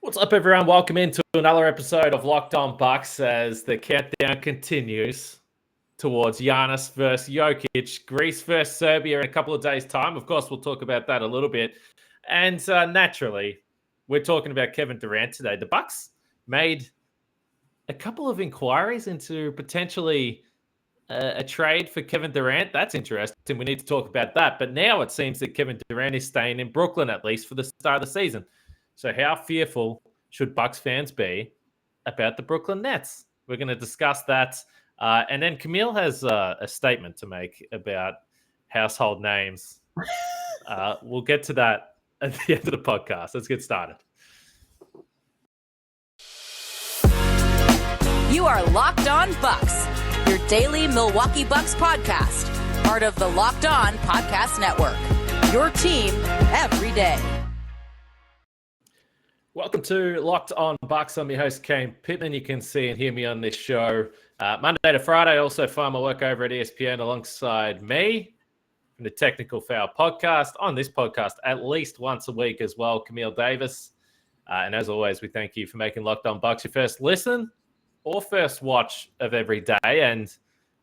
What's up, everyone? Welcome into another episode of Lockdown Bucks as the countdown continues towards Giannis versus Jokic, Greece versus Serbia in a couple of days' time. Of course, we'll talk about that a little bit. And naturally, we're talking about Kevin Durant today. The Bucks made a couple of inquiries into potentially a trade for Kevin Durant. That's interesting. We need to talk about that. But now it seems that Kevin Durant is staying in Brooklyn, at least for the start of the season. So how fearful should Bucks fans be about the Brooklyn Nets? We're going to discuss that. And then Camille has a statement to make about household names. We'll get to that at the end of the podcast. Let's get started. You are Locked On Bucks, your daily Milwaukee Bucks podcast, part of the Locked On Podcast Network, your team every day. Welcome to Locked On Bucks. I'm your host, Kane Pittman. You can see and hear me on this show Monday to Friday. I also find my work over at ESPN alongside me from the Technical Foul podcast. On this podcast, at least once a week as well, Camille Davis. And as always, we thank you for making Locked On Bucks your first listen or first watch of every day. And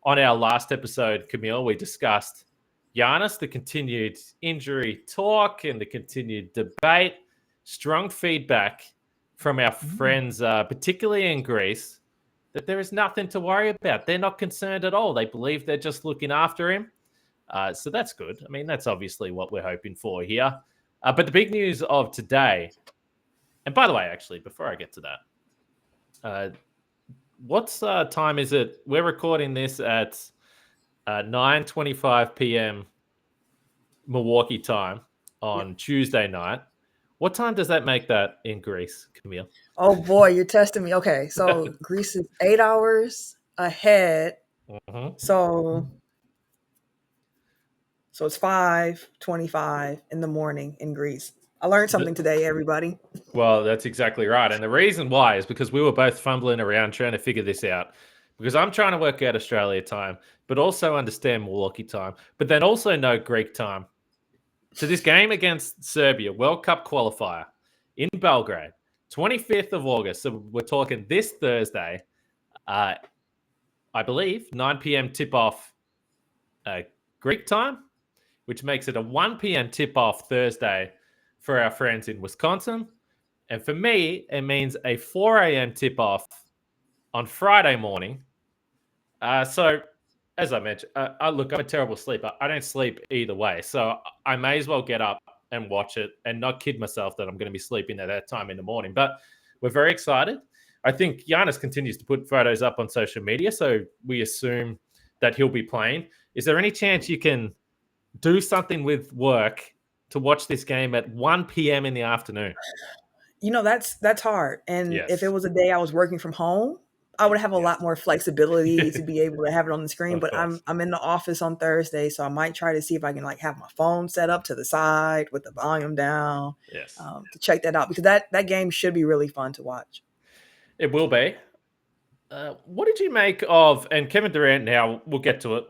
on our last episode, Camille, we discussed Giannis, the continued injury talk and the continued debate. Strong feedback from our friends, particularly in Greece, that there is nothing to worry about. They're not concerned at all. They believe they're just looking after him. So that's good. I mean, that's obviously what we're hoping for here. But the big news of today, and by the way, actually, before I get to that, what time is it? We're recording this at 9:25 p.m. Milwaukee time on Tuesday night. What time does that make that in Greece, Camille? Oh, boy, you're testing me. Okay, so Greece is 8 hours ahead. Mm-hmm. So it's 5:25 in the morning in Greece. I learned something today, everybody. Well, that's exactly right. And the reason why is because we were both fumbling around trying to figure this out. Because I'm trying to work out Australia time, but also understand Milwaukee time, but then also know Greek time. So this game against Serbia, World Cup qualifier in Belgrade, 25th of August. So we're talking this Thursday, I believe, 9 p.m. tip-off Greek time, which makes it a 1 p.m. tip-off Thursday for our friends in Wisconsin. And for me, it means a 4 a.m. tip-off on Friday morning. So as I mentioned, look, I'm a terrible sleeper. I don't sleep either way. So I may as well get up and watch it and not kid myself that I'm going to be sleeping at that time in the morning. But we're very excited. I think Giannis continues to put photos up on social media, so we assume that he'll be playing. Is there any chance you can do something with work to watch this game at 1 p.m. in the afternoon? You know, that's hard. And Yes. if it was a day I was working from home, I would have a lot more flexibility to be able to have it on the screen. But I'm in the office on Thursday, so I might try to see if I can have my phone set up to the side with the volume down. Yes. To check that out, because that game should be really fun to watch. It will be. What did you make of, and Kevin Durant now, we'll get to it,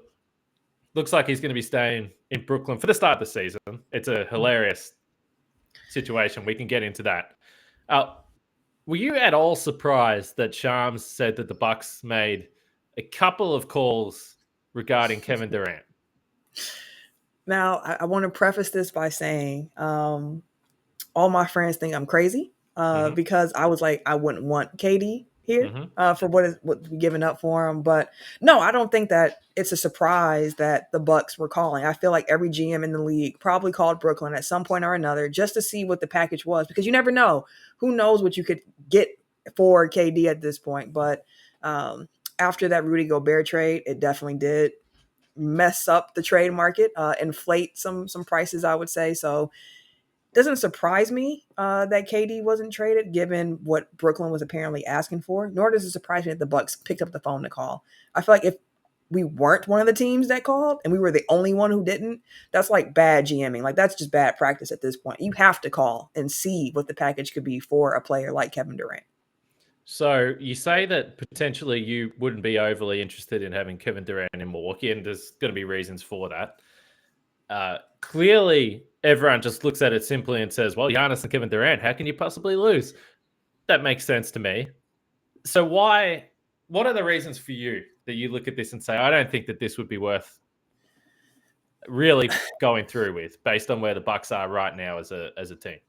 looks like he's going to be staying in Brooklyn for the start of the season. It's a hilarious situation. We can get into that. Were you at all surprised that Shams said that the Bucks made a couple of calls regarding Kevin Durant? Now, I want to preface this by saying all my friends think I'm crazy because I was like, I wouldn't want KD here for what's given up for him. But no, I don't think that it's a surprise that the Bucks were calling. I feel like every GM in the league probably called Brooklyn at some point or another just to see what the package was, because you never know. Who knows what you could get for KD at this point. But after that Rudy Gobert trade, it definitely did mess up the trade market, inflate some prices, I would say. So it doesn't surprise me that KD wasn't traded, given what Brooklyn was apparently asking for, nor does it surprise me that the Bucks picked up the phone to call. I feel like if we weren't one of the teams that called and we were the only one who didn't, that's like bad GMing. Like, that's just bad practice at this point. You have to call and see what the package could be for a player like Kevin Durant. So you say that potentially you wouldn't be overly interested in having Kevin Durant in Milwaukee, and there's going to be reasons for that. Clearly, everyone just looks at it simply and says, well, Giannis and Kevin Durant, how can you possibly lose? That makes sense to me. So what are the reasons for you that you look at this and say, I don't think that this would be worth really going through with based on where the Bucks are right now as a team?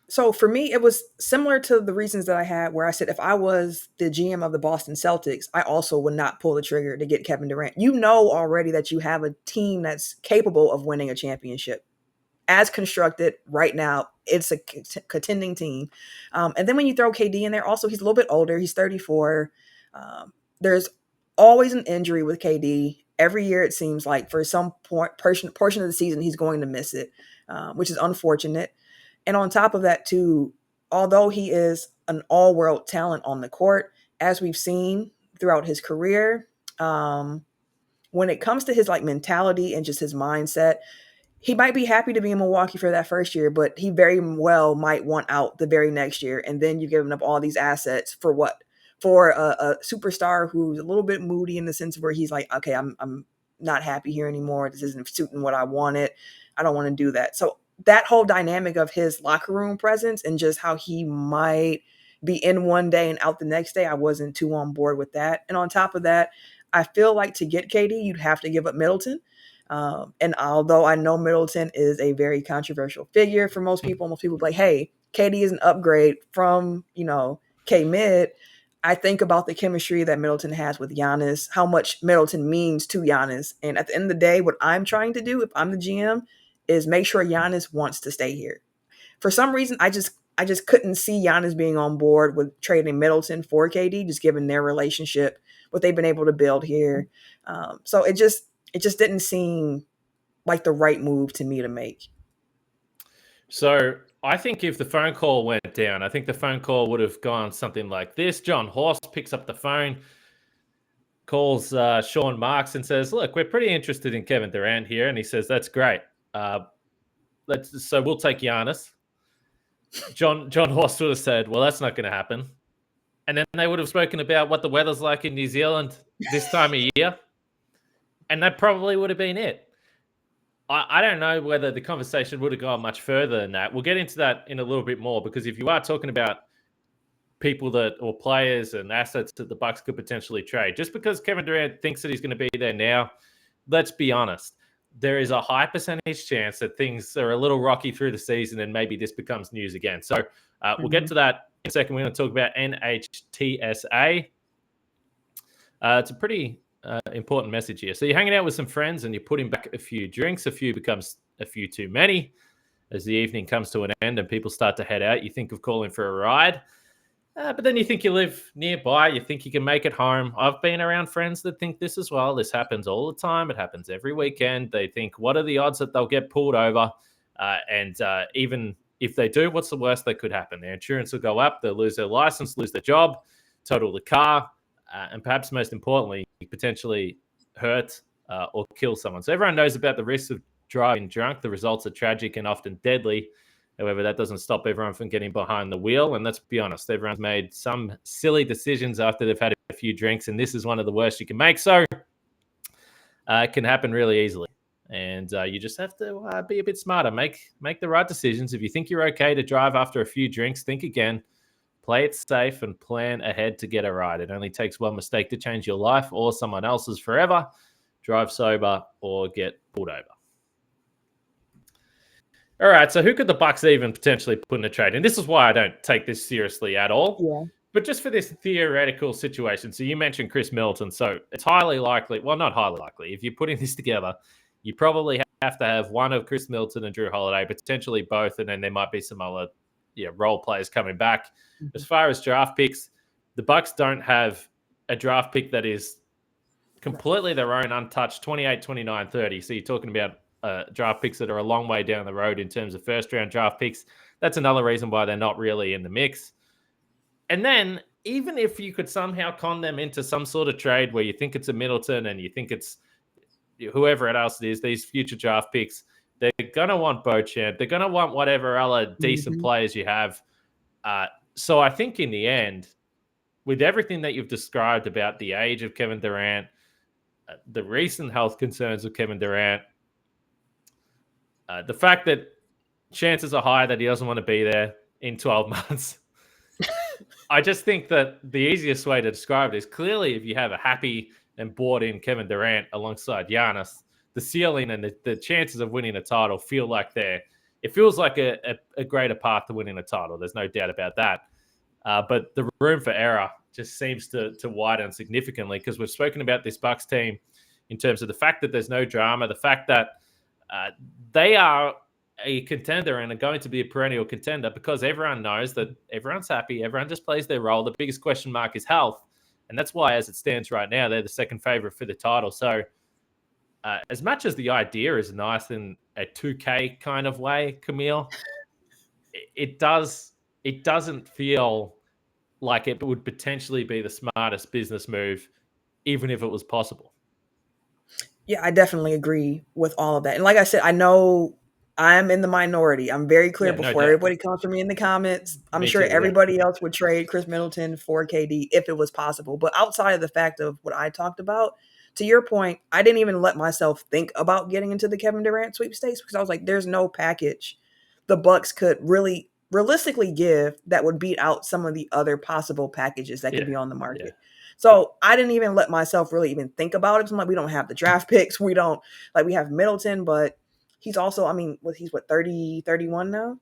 So for me, it was similar to the reasons that I had where I said if I was the GM of the Boston Celtics, I also would not pull the trigger to get Kevin Durant. You know already that you have a team that's capable of winning a championship. As constructed right now, it's a contending team. And then when you throw KD in there, also he's a little bit older. He's 34. There's always an injury with KD. Every year it seems like for some portion of the season, he's going to miss it, which is unfortunate. And on top of that, too, although he is an all-world talent on the court, as we've seen throughout his career, when it comes to his mentality and just his mindset, he might be happy to be in Milwaukee for that first year, but he very well might want out the very next year. And then you're giving up all these assets for what? For a superstar who's a little bit moody in the sense where he's like, okay, I'm not happy here anymore. This isn't suiting what I wanted. I don't want to do that. So that whole dynamic of his locker room presence and just how he might be in one day and out the next day, I wasn't too on board with that. And on top of that, I feel like to get KD, you'd have to give up Middleton. And although I know Middleton is a very controversial figure for most people be like, hey, KD is an upgrade from, K-Mid. I think about the chemistry that Middleton has with Giannis, how much Middleton means to Giannis. And at the end of the day, what I'm trying to do, if I'm the GM, is make sure Giannis wants to stay here. For some reason, I just couldn't see Giannis being on board with trading Middleton for KD, just given their relationship, what they've been able to build here. So it just didn't seem like the right move to me to make. So I think if the phone call went down, I think the phone call would have gone something like this. John Horst picks up the phone, calls Sean Marks and says, look, we're pretty interested in Kevin Durant here. And he says, that's great. So we'll take Giannis. John Horst would have said, well, that's not going to happen. And then they would have spoken about what the weather's like in New Zealand this time of year. And that probably would have been it. I don't know whether the conversation would have gone much further than that. We'll get into that in a little bit more, because if you are talking about people or players and assets that the Bucks could potentially trade, just because Kevin Durant thinks that he's going to be there now, let's be honest. There is a high percentage chance that things are a little rocky through the season and maybe this becomes news again. So we'll get to that in a second. We're going to talk about NHTSA. It's a pretty important message here. So you're hanging out with some friends and you're putting back a few drinks. A few becomes a few too many. As the evening comes to an end and people start to head out, you think of calling for a ride. But then you think you live nearby. You think you can make it home. I've been around friends that think this as well. This happens all the time. It happens every weekend. They think, what are the odds that they'll get pulled over? And even if they do, what's the worst that could happen? Their insurance will go up. They'll lose their license, lose their job, total the car, and perhaps most importantly, potentially hurt or kill someone. So everyone knows about the risks of driving drunk. The results are tragic and often deadly. However, that doesn't stop everyone from getting behind the wheel. And let's be honest, everyone's made some silly decisions after they've had a few drinks, and this is one of the worst you can make. So it can happen really easily. And you just have to be a bit smarter. Make the right decisions. If you think you're okay to drive after a few drinks, think again. Play it safe and plan ahead to get a ride. It only takes one mistake to change your life or someone else's forever. Drive sober or get pulled over. All right, so who could the Bucks even potentially put in a trade? And this is why I don't take this seriously at all. Yeah. But just for this theoretical situation, so you mentioned Chris Middleton. So it's highly likely, well, not highly likely. If you're putting this together, you probably have to have one of Chris Middleton and Drew Holiday, potentially both, and then there might be some other role players coming back. As far as draft picks, the Bucks don't have a draft pick that is completely their own, untouched, 28, 29, 30. So you're talking about draft picks that are a long way down the road in terms of first-round draft picks. That's another reason why they're not really in the mix. And then even if you could somehow con them into some sort of trade where you think it's a Middleton and you think it's whoever else it is, these future draft picks, they're going to want Beauchamp. They're going to want whatever other decent players you have. So I think in the end, with everything that you've described about the age of Kevin Durant, the recent health concerns of Kevin Durant, the fact that chances are high that he doesn't want to be there in 12 months, I just think that the easiest way to describe it is clearly if you have a happy and bought in Kevin Durant alongside Giannis, the ceiling and the chances of winning a title feel like it feels like a greater path to winning a title. There's no doubt about that. But the room for error just seems to widen significantly because we've spoken about this Bucks team in terms of the fact that there's no drama, the fact that they are a contender and are going to be a perennial contender because everyone knows that everyone's happy. Everyone just plays their role. The biggest question mark is health. And that's why, as it stands right now, they're the second favorite for the title. So as much as the idea is nice in a 2K kind of way, Camille, it doesn't feel like it would potentially be the smartest business move, even if it was possible. Yeah, I definitely agree with all of that. And like I said, I know I'm in the minority. I'm very clear before everybody comes for me in the comments. I'm sure everybody else would trade Chris Middleton for KD if it was possible. But outside of the fact of what I talked about, to your point, I didn't even let myself think about getting into the Kevin Durant sweepstakes because I was like, there's no package the Bucks could really realistically give that would beat out some of the other possible packages that could be on the market. Yeah. So I didn't even let myself really even think about it. I'm like, we don't have the draft picks. We don't we have Middleton, but he's also, he's 30, 31 now.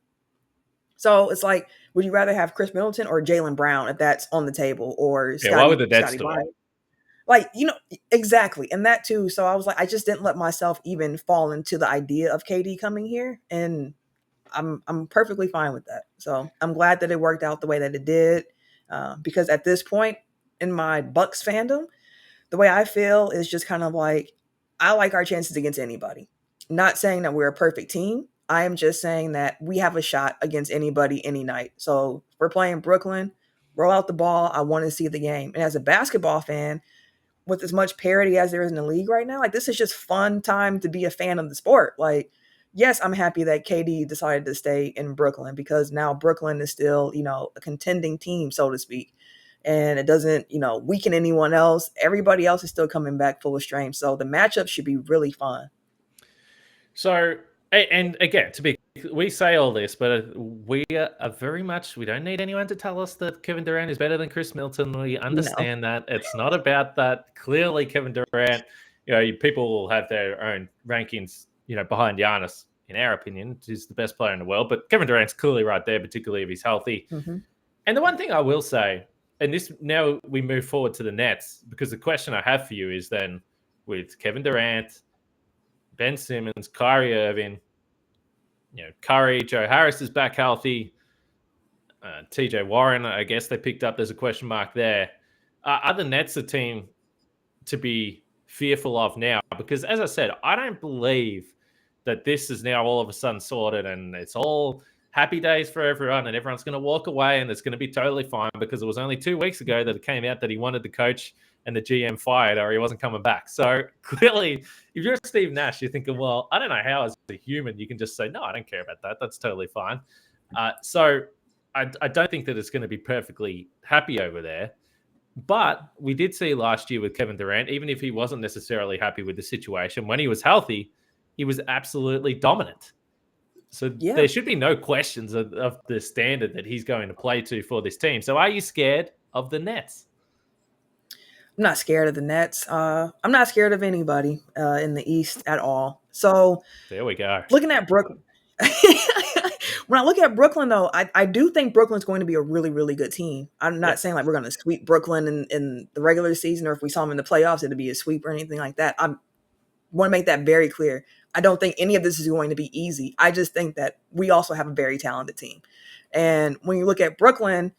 So it's like, would you rather have Chris Middleton or Jaylen Brown if that's on the table or Scotty, why would the Nets do it? Exactly. And that too. So I was like, I just didn't let myself even fall into the idea of KD coming here. And I'm perfectly fine with that. So I'm glad that it worked out the way that it did. Because at this point in my Bucks fandom, the way I feel is just kind of like, I like our chances against anybody. Not saying that we're a perfect team. I am just saying that we have a shot against anybody, any night. So if we're playing Brooklyn, roll out the ball. I want to see the game. And as a basketball fan, with as much parity as there is in the league right now, this is just fun time to be a fan of the sport. Yes, I'm happy that KD decided to stay in Brooklyn because now Brooklyn is still, a contending team, so to speak. And it doesn't, weaken anyone else. Everybody else is still coming back full of strength. So the matchup should be really fun. So, and again, we say all this, but we are very much, we don't need anyone to tell us that Kevin Durant is better than Chris Middleton. We understand that. It's not about that. Clearly, Kevin Durant, people will have their own rankings, behind Giannis, in our opinion, who's the best player in the world. But Kevin Durant's clearly right there, particularly if he's healthy. Mm-hmm. And the one thing I will say, and this now we move forward to the Nets, because the question I have for you is then with Kevin Durant, Ben Simmons, Kyrie Irving, Curry, Joe Harris is back healthy. TJ Warren, I guess they picked up. There's a question mark there. Are the Nets a team to be fearful of now? Because as I said, I don't believe that this is now all of a sudden sorted and it's all happy days for everyone and everyone's going to walk away and it's going to be totally fine, because it was only 2 weeks ago that it came out that he wanted the coach and the GM fired or he wasn't coming back. So clearly, if you're Steve Nash, you're thinking, well, I don't know how as a human you can just say, no, I don't care about that. That's totally fine. So I don't think that it's going to be perfectly happy over there. But we did see last year with Kevin Durant, even if he wasn't necessarily happy with the situation, when he was healthy, he was absolutely dominant. So there should be no questions of the standard that he's going to play to for this team. So are you scared of the Nets? I'm not scared of the Nets. I'm not scared of anybody in the East at all. So there we go. Looking at Brooklyn. When I look at Brooklyn, though, I do think Brooklyn's going to be a really, really good team. I'm not saying we're going to sweep Brooklyn in the regular season, or if we saw them in the playoffs, it'd be a sweep or anything like that. I want to make that very clear. I don't think any of this is going to be easy. I just think that we also have a very talented team. And when you look at Brooklyn,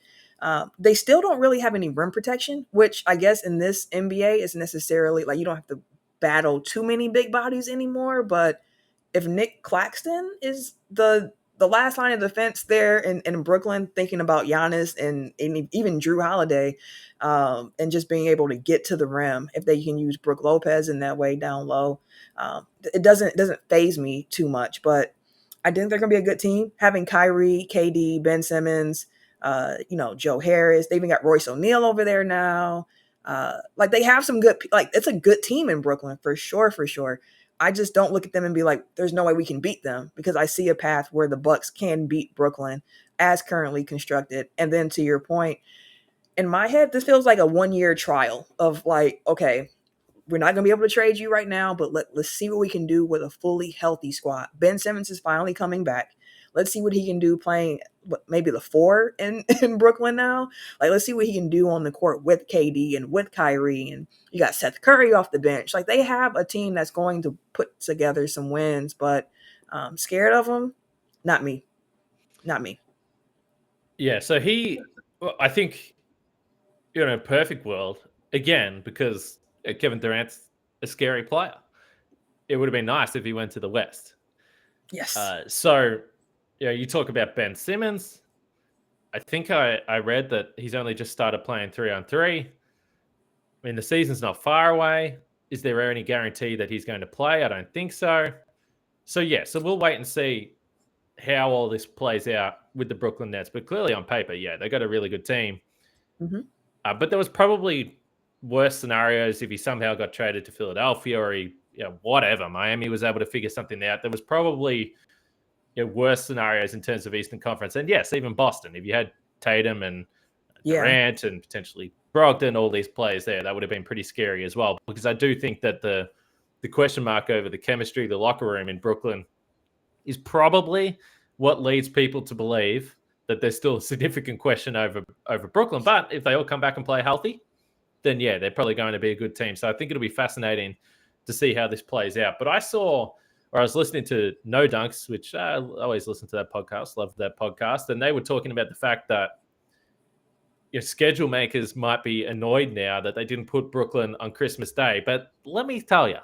they still don't really have any rim protection, which I guess in this NBA is necessarily you don't have to battle too many big bodies anymore. But if Nick Claxton is the last line of defense there in Brooklyn, thinking about Giannis and even Drew Holiday, and just being able to get to the rim, if they can use Brook Lopez in that way down low, it doesn't faze me too much. But I think they're going to be a good team. Having Kyrie, KD, Ben Simmons, Joe Harris. They even got Royce O'Neal over there now. They have some good, it's a good team in Brooklyn for sure. I just don't look at them and be like, there's no way we can beat them, because I see a path where the Bucks can beat Brooklyn as currently constructed. And then to your point, in my head, this feels like a 1-year trial of like, okay, we're not going to be able to trade you right now, but let's see what we can do with a fully healthy squad. Ben Simmons is finally coming back. Let's see what he can do playing maybe the 4 in Brooklyn now. Like, let's see what he can do on the court with KD and with Kyrie. And you got Seth Curry off the bench. Like, they have a team that's going to put together some wins, but scared of them? Not me. Not me. Yeah, so I think, in a perfect world, again, because Kevin Durant's a scary player, it would have been nice if he went to the West. Yes. So, you talk about Ben Simmons. I think I read that he's only just started playing 3-on-3. I mean, the season's not far away. Is there any guarantee that he's going to play? I don't think so. So we'll wait and see how all this plays out with the Brooklyn Nets. But clearly on paper, they got a really good team. Mm-hmm. But there was probably worse scenarios if he somehow got traded to Philadelphia or whatever. Miami was able to figure something out. There was probably worse scenarios in terms of Eastern Conference. And yes, even Boston. If you had Tatum and Durant and potentially Brogdon, all these players there, that would have been pretty scary as well. Because I do think that the question mark over the chemistry, the locker room in Brooklyn is probably what leads people to believe that there's still a significant question over Brooklyn. But if they all come back and play healthy, then they're probably going to be a good team. So I think it'll be fascinating to see how this plays out. But I was listening to No Dunks, which I always listen to that podcast, love that podcast. And they were talking about the fact that schedule makers might be annoyed now that they didn't put Brooklyn on Christmas Day. But let me tell you,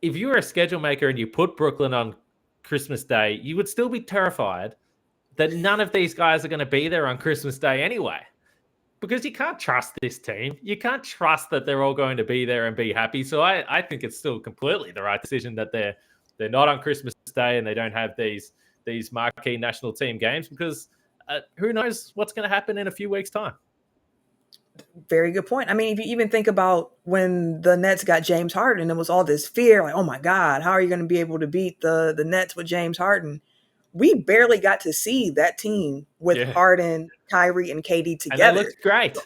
if you were a schedule maker and you put Brooklyn on Christmas Day, you would still be terrified that none of these guys are going to be there on Christmas Day anyway. Because you can't trust this team. You can't trust that they're all going to be there and be happy. So I think it's still completely the right decision that they're not on Christmas Day and they don't have these marquee national team games, because who knows what's going to happen in a few weeks' time. Very good point. I mean, if you even think about when the Nets got James Harden, there was all this fear, like, oh my God, how are you going to be able to beat the Nets with James Harden? We barely got to see that team with Harden, Kyrie, and KD together. And they looked great.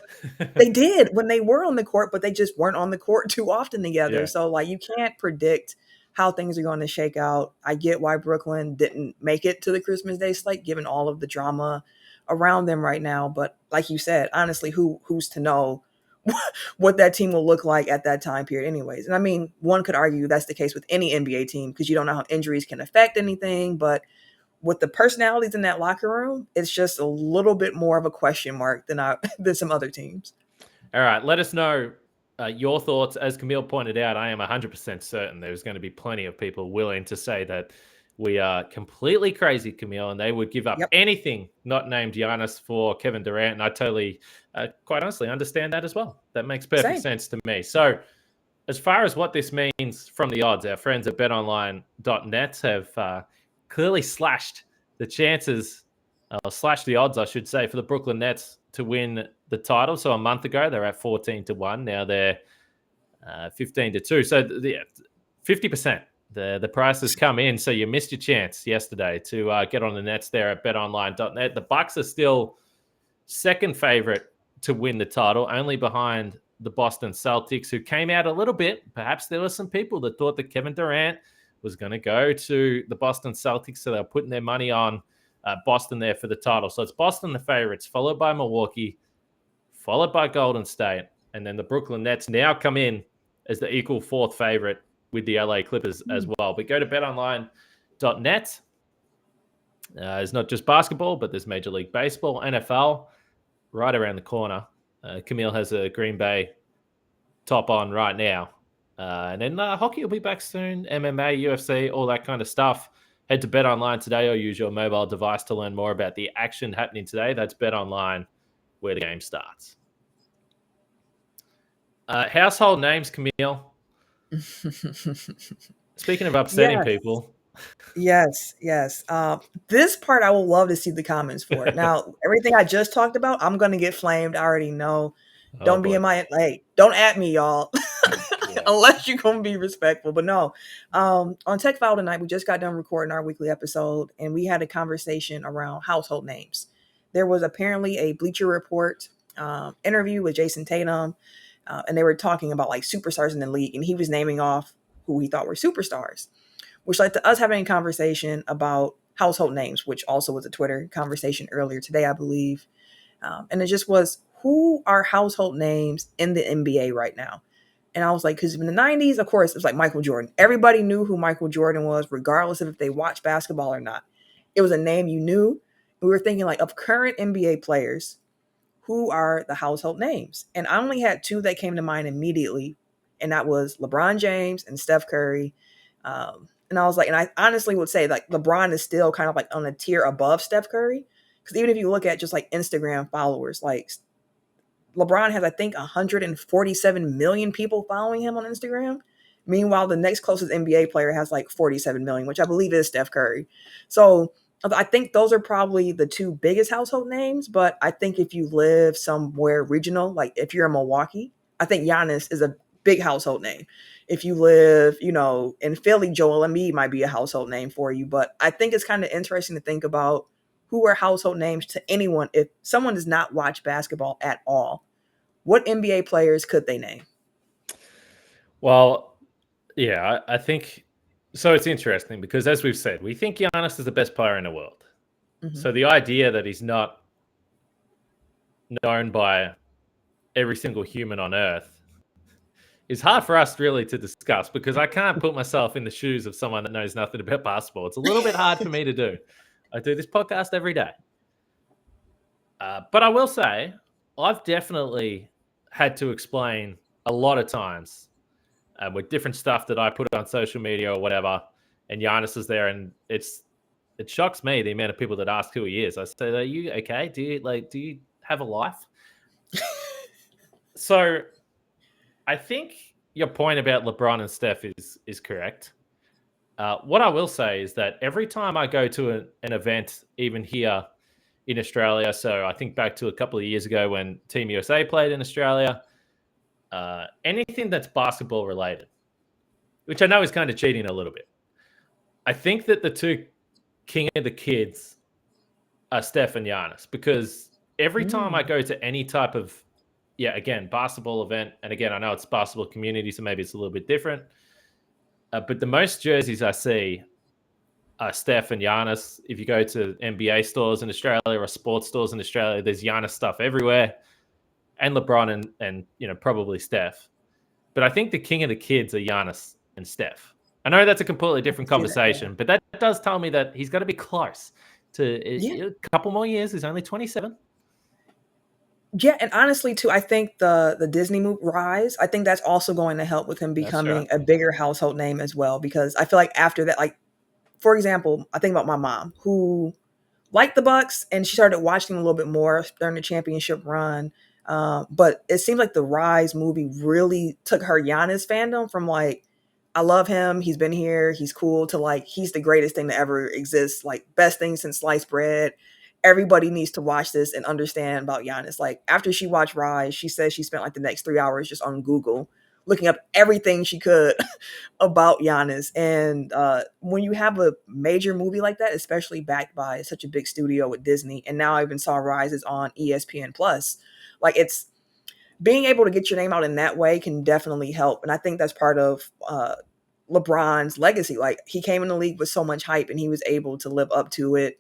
They did when they were on the court, but they just weren't on the court too often together. Yeah. So, like, you can't predict how things are going to shake out. I get why Brooklyn didn't make it to the Christmas Day slate, given all of the drama around them right now. But like you said, honestly, who's to know what that team will look like at that time period anyways? And I mean, one could argue that's the case with any NBA team because you don't know how injuries can affect anything. But with the personalities in that locker room, it's just a little bit more of a question mark than some other teams. All right, let us know your thoughts. As Camille pointed out, I am 100% certain there's going to be plenty of people willing to say that we are completely crazy, Camille, and they would give up anything not named Giannis for Kevin Durant. And I totally, quite honestly, understand that as well. That makes perfect sense to me. So as far as what this means from the odds, our friends at betonline.net have clearly slashed the chances, slashed the odds, I should say, for the Brooklyn Nets to win the title. So a month ago, they're at 14-1. Now they're 15-2. So 50%. The price has come in, so you missed your chance yesterday to get on the Nets there at betonline.net. The Bucks are still second favorite to win the title, only behind the Boston Celtics, who came out a little bit. Perhaps there were some people that thought that Kevin Durant was going to go to the Boston Celtics, so they're putting their money on Boston there for the title. So it's Boston the favorites, followed by Milwaukee, followed by Golden State, and then the Brooklyn Nets now come in as the equal fourth favorite with the LA Clippers as well. But go to betonline.net. It's not just basketball, but there's Major League Baseball, NFL, right around the corner. Camille has a Green Bay top on right now. And then hockey will be back soon. MMA, UFC, all that kind of stuff. Head to BetOnline today or use your mobile device to learn more about the action happening today. That's BetOnline, where the game starts. Household names, Camille. Speaking of upsetting people. Yes. This part I will love to see the comments for. Now, everything I just talked about, I'm going to get flamed. I already know. Don't be in my, don't at me, y'all. Unless you're going to be respectful. But no, on Tech File tonight, we just got done recording our weekly episode, and we had a conversation around household names. There was apparently a Bleacher Report interview with Jason Tatum, and they were talking about like superstars in the league, and he was naming off who he thought were superstars, which led to us having a conversation about household names, which also was a Twitter conversation earlier today, I believe. And it just was, who are household names in the NBA right now? And I was like, because in the 90s, of course, it was like Michael Jordan. Everybody knew who Michael Jordan was, regardless of if they watched basketball or not. It was a name you knew. We were thinking like of current NBA players, who are the household names? And I only had two that came to mind immediately. And that was LeBron James and Steph Curry. And I was like, and I honestly would say like LeBron is still kind of like on a tier above Steph Curry. Because even if you look at just like Instagram followers, like LeBron has, I think, 147 million people following him on Instagram. Meanwhile, the next closest NBA player has like 47 million, which I believe is Steph Curry. So I think those are probably the two biggest household names. But I think if you live somewhere regional, like if you're in Milwaukee, I think Giannis is a big household name. If you live, in Philly, Joel Embiid might be a household name for you. But I think it's kind of interesting to think about who are household names to anyone. If someone does not watch basketball at all, what NBA players could they name? Well, yeah, I think so. It's interesting because, as we've said, we think Giannis is the best player in the world. Mm-hmm. So the idea that he's not known by every single human on earth is hard for us really to discuss, because I can't put myself in the shoes of someone that knows nothing about basketball. It's a little bit hard for me to do. I do this podcast every day. But I will say, I've definitely had to explain a lot of times with different stuff that I put on social media or whatever, and Giannis is there, and it shocks me the amount of people that ask who he is. I say, "Are you okay? Do you have a life?" So I think your point about LeBron and Steph is correct. What I will say is that every time I go to an event, even here in Australia, so I think back to a couple of years ago when Team USA played in Australia, anything that's basketball related, which I know is kind of cheating a little bit, I think that the two king of the kids are Steph and Giannis, because every time I go to any type of, basketball event, and again, I know it's basketball community, so maybe it's a little bit different, but the most jerseys I see are Steph and Giannis. If you go to NBA stores in Australia or sports stores in Australia, there's Giannis stuff everywhere, and LeBron and probably Steph. But I think the king of the kids are Giannis and Steph. I know that's a completely different conversation, but that does tell me that he's got to be close to a couple more years. He's only 27. Yeah, and honestly, too, I think the Disney movie Rise, I think that's also going to help with him becoming a bigger household name as well. Because I feel like after that, like, for example, I think about my mom who liked the Bucks and she started watching them a little bit more during the championship run. But it seems like the Rise movie really took her Giannis fandom from like, I love him, he's been here, he's cool, to like, he's the greatest thing to ever exist, like best thing since sliced bread. Everybody needs to watch this and understand about Giannis. Like after she watched Rise, she said she spent like the next 3 hours just on Google looking up everything she could about Giannis. And when you have a major movie like that, especially backed by such a big studio with Disney, and now I even saw Rise is on ESPN Plus, like it's being able to get your name out in that way can definitely help. And I think that's part of LeBron's legacy. Like he came in the league with so much hype and he was able to live up to it.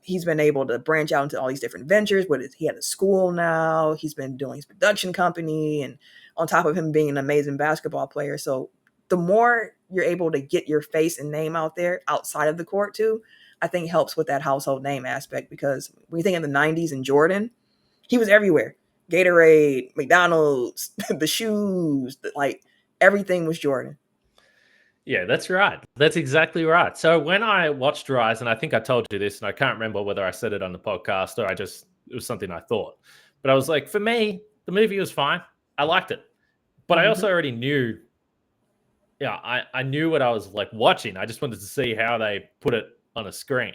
He's been able to branch out into all these different ventures. He had a school now. He's been doing his production company, and on top of him being an amazing basketball player. So the more you're able to get your face and name out there outside of the court too, I think helps with that household name aspect. Because when you think in the 90s and Jordan, he was everywhere. Gatorade, McDonald's, the shoes, like everything was Jordan. Yeah, that's right. That's exactly right. So when I watched Rise, and I think I told you this, and I can't remember whether I said it on the podcast or it was something I thought. But I was like, for me, the movie was fine. I liked it. But I also already knew, I knew what I was like watching. I just wanted to see how they put it on a screen.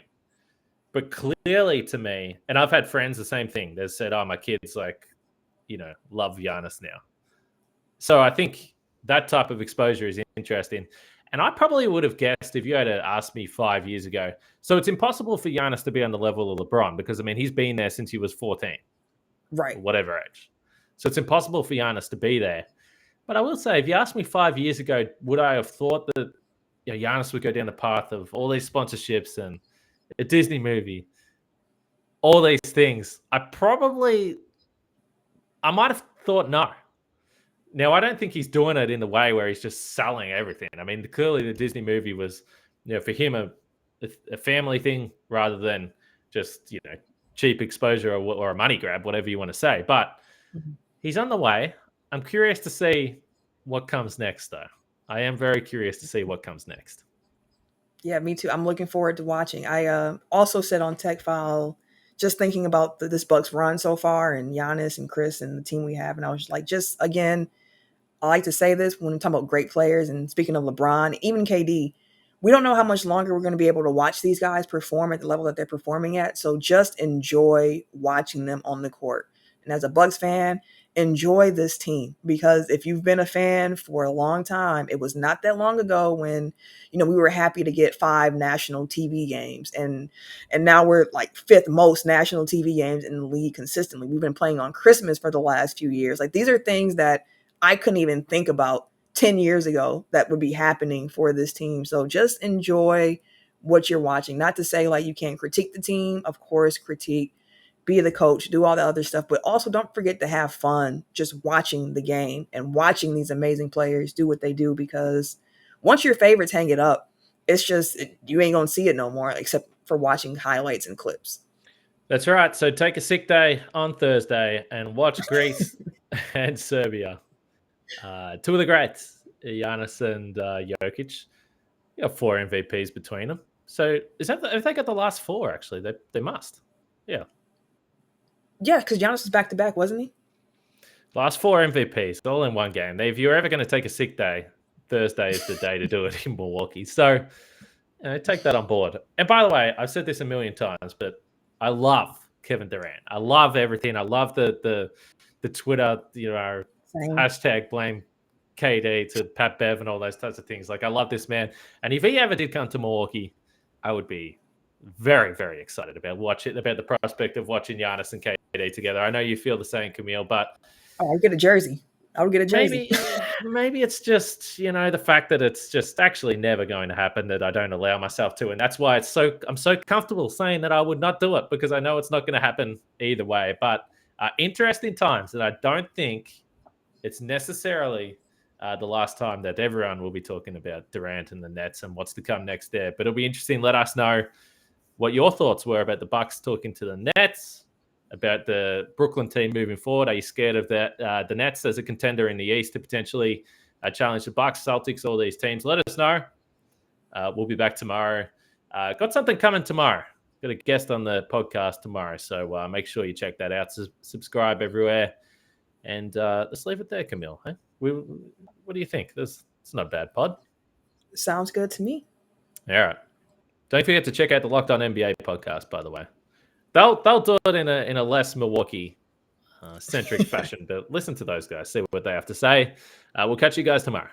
But clearly to me, and I've had friends the same thing. They said, oh, my kids love Giannis now. So I think that type of exposure is interesting. And I probably would have guessed if you had asked me 5 years ago. So it's impossible for Giannis to be on the level of LeBron because, he's been there since he was 14. Right. or whatever age. So it's impossible for Giannis to be there. But I will say, if you asked me 5 years ago, would I have thought that Giannis would go down the path of all these sponsorships and a Disney movie, all these things? I might have thought no. Now, I don't think he's doing it in the way where he's just selling everything. I mean, clearly the Disney movie was, for him, a family thing rather than just, cheap exposure or a money grab, whatever you want to say. But he's on the way. I'm curious to see what comes next, though. I am very curious to see what comes next. Yeah, me too. I'm looking forward to watching. I also said on Tech File, just thinking about this Bucks run so far and Giannis and Chris and the team we have. And I was just like, again, I like to say this when I'm talking about great players, and speaking of LeBron, even KD, we don't know how much longer we're going to be able to watch these guys perform at the level that they're performing at. So just enjoy watching them on the court. And as a Bucks fan, enjoy this team, because if you've been a fan for a long time, it was not that long ago when, we were happy to get 5 national TV games, and now we're like 5th most national TV games in the league consistently. We've been playing on Christmas for the last few years. Like, these are things that I couldn't even think about 10 years ago that would be happening for this team. So just enjoy what you're watching. Not to say like you can't critique the team, of course, critique, be the coach, do all the other stuff, but also don't forget to have fun just watching the game and watching these amazing players do what they do, because once your favorites hang it up, it's just, you ain't going to see it no more except for watching highlights and clips. That's right. So take a sick day on Thursday and watch Greece and Serbia. 2 of the greats, Giannis and Jokic. You got 4 MVPs between them. So have they got the last 4, actually? They must. Yeah. Yeah, because Giannis was back-to-back, wasn't he? Last 4 MVPs, all in one game. If you're ever going to take a sick day, Thursday is the day to do it in Milwaukee. So take that on board. And by the way, I've said this a million times, but I love Kevin Durant. I love everything. I love the Twitter, our hashtag blame KD to Pat Bev and all those types of things. Like, I love this man. And if he ever did come to Milwaukee, I would be very, very excited about the prospect of watching Giannis and KD together. I know you feel the same, Camille, but I'll get a jersey. I would get a jersey. Maybe it's just, the fact that it's just actually never going to happen that I don't allow myself to. And that's why I'm so comfortable saying that I would not do it, because I know it's not going to happen either way. But interesting times, and I don't think it's necessarily the last time that everyone will be talking about Durant and the Nets and what's to come next there. But it'll be interesting. Let us know what your thoughts were about the Bucks talking to the Nets, about the Brooklyn team moving forward. Are you scared of that? The Nets as a contender in the East to potentially challenge the Bucks, Celtics, all these teams? Let us know. We'll be back tomorrow. Got something coming tomorrow. Got a guest on the podcast tomorrow. So make sure you check that out. Subscribe everywhere. And let's leave it there, Camille. Hey? What do you think? It's not a bad pod. Sounds good to me. All right. Don't forget to check out the Lockdown Mba podcast, by the way. They'll do it in a less Milwaukee centric fashion, but listen to those guys, see what they have to say. We'll catch you guys tomorrow.